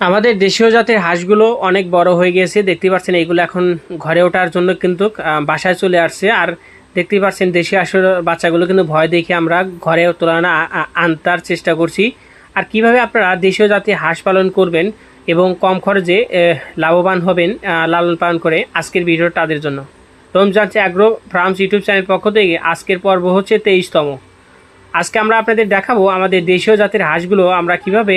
আমাদের দেশীয় জাতের হাঁসগুলো অনেক বড় হয়ে গেছে। দেখতে পাচ্ছেন এইগুলো এখন ঘরে ওঠার জন্য কিন্তু বাসায় চলে আসছে। আর দেখতেই পাচ্ছেন দেশি হাঁসের বাচ্চাগুলো কিন্তু ভয় দেখে আমরা ঘরে তুলনা আনতার চেষ্টা করছি। আর কিভাবে আপনারা দেশীয় জাতের হাঁস পালন করবেন এবং কম খরচে লাভবান হবেন লালন পালন করে, আজকের ভিডিওটা তাদের জন্য। Ramzan agro farms YouTube channel পক্ষ থেকে আজকের পর্ব হচ্ছে 23তম। আজকে আমরা আপনাদের দেখাবো আমাদের দেশীয় জাতের হাঁসগুলো আমরা কিভাবে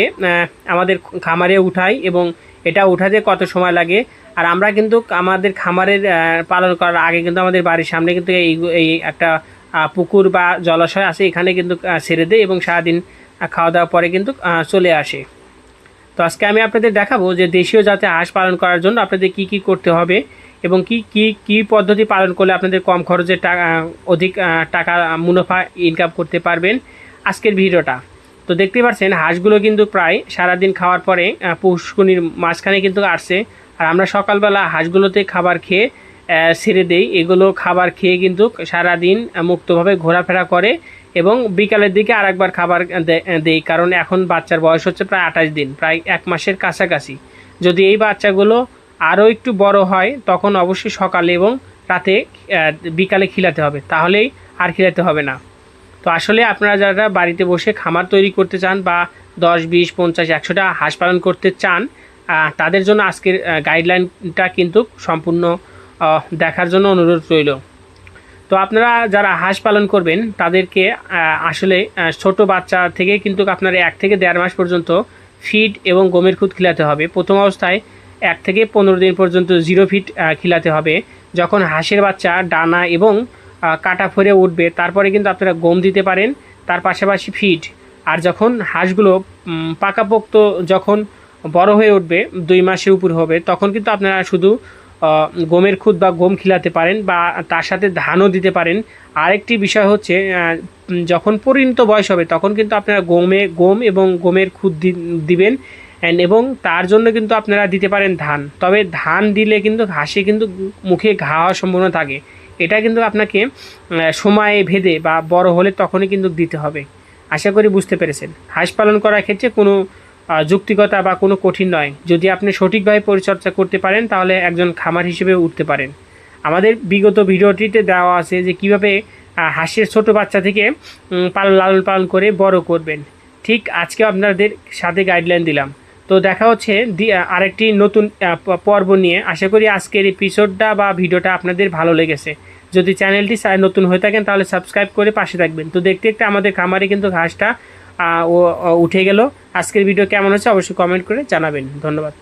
আমাদের খামারে উঠাই এবং এটা উঠাতে কত সময় লাগে। আর আমরা কিন্তু আমাদের খামারের পালন করার আগে কিন্তু আমাদের বাড়ির সামনে কিন্তু এই একটা পুকুর বা জলাশয় আছে, এখানে কিন্তু ছেড়ে দেয় এবং সারাদিন খাওয়া দাওয়ার পরে কিন্তু চলে আসে। তো আজকে আমি আপনাদের দেখাবো যে দেশীয় জাতের হাঁস পালন করার জন্য আপনাদের কি কি করতে হবে এবং কি পদ্ধতি পালন করলে আপনাদের কম খরচে অধিক টাকা মুনাফা ইনকাম করতে পারবেন আজকের ভিডিওটা। তো দেখতে পাচ্ছেন হাঁসগুলো কিন্তু প্রায় সারাদিন খাওয়ার পরে পুষ্কুনির মাঝখানে কিন্তু আসছে। আর আমরা সকালবেলা হাঁসগুলোতে খাবার খেয়ে ছেড়ে দেই, এগুলো খাবার খেয়ে কিন্তু সারাদিন মুক্তভাবে ঘোরাফেরা করে এবং বিকালের দিকে আরেকবার খাবার দেই, কারণ এখন বাচ্চার বয়স হচ্ছে প্রায় 28 দিন, প্রায় 1 মাসের কাছাকাছি। যদি এই বাচ্চাগুলো আরও একটু বড় হয় তখন অবশ্যই সকালে এবং রাতে বিকালে খিলাতে হবে, তাহলেই আর খিলাতে হবে না। তো আসলে আপনারা যারা বাড়িতে বসে খামার তৈরি করতে চান বা 10, 20, 50, 100টা হাঁস পালন করতে চান, তাদের জন্য আজকের গাইডলাইনটা কিন্তু সম্পূর্ণ দেখার জন্য অনুরোধ রইল। তো আপনারা যারা হাঁস পালন করবেন তাদেরকে আসলে ছোট বাচ্চা থেকে কিন্তু আপনার 1 থেকে 1.5 মাস পর্যন্ত ফিড এবং গমের খুদ খিলাতে হবে। প্রথম অবস্থায় 1 থেকে 15 দিন পর্যন্ত 0 ফিড খিলাতে হবে। যখন হাঁসের বাচ্চা ডানা এবং কাটা ফরে উঠবে তারপরে কিন্তু আপনারা গম দিতে পারেন, তার পাশাপাশি ফিড। আর যখন হাঁসগুলো পাকাপোক্ত যখন বড় হয়ে উঠবে 2 মাসের উপর হবে, তখন কিন্তু আপনারা শুধু গমের খুদ বা গম খিলাতে পারেন বা তার সাথে ধানও দিতে পারেন। আরেকটি বিষয় হচ্ছে যখন পরিণত বয়স হবে তখন কিন্তু আপনারা গম এবং গমের খুদ দিবেন এবং তার জন্য কিন্তু আপনারা দিতে পারেন ধান। তবে ধান দিলে কিন্তু ঘাসে কিন্তু মুখে ঘা হওয়ার সম্ভাবনা থাকে, এটা কিন্তু আপনাকে সময়ে ভেদে বা বড় হলে তখনই কিন্তু দিতে হবে। আশা করি বুঝতে পেরেছেন। হাঁস পালন করার ক্ষেত্রে কোনো যুক্তিকতা বা কোনো কঠিন নয়, যদি আপনি সঠিকভাবে পরিচর্যা করতে পারেন তাহলে একজন খামার হিসেবে উঠতে পারেন। আমাদের বিগত ভিডিওটিতে দেওয়া আছে যে কীভাবে হাঁসের ছোট বাচ্চা থেকে লালন পালন করে বড় করবেন। ঠিক আজকে আপনাদের সাথে গাইডলাইন দিলাম। তো দেখা হচ্ছে আরেকটি নতুন পর্ব নিয়ে। আশা করি আজকের এপিসোডটা বা ভিডিওটা আপনাদের ভালো লেগেছে। যদি চ্যানেলটি নতুন হয়ে থাকেন তাহলে সাবস্ক্রাইব করে পাশে থাকবেন। তো দেখতে দেখতে আমাদের খামারে কিন্তু ঘাসটা উঠে গেল। আজকের ভিডিও কেমন হচ্ছে অবশ্যই কমেন্ট করে জানাবেন। ধন্যবাদ।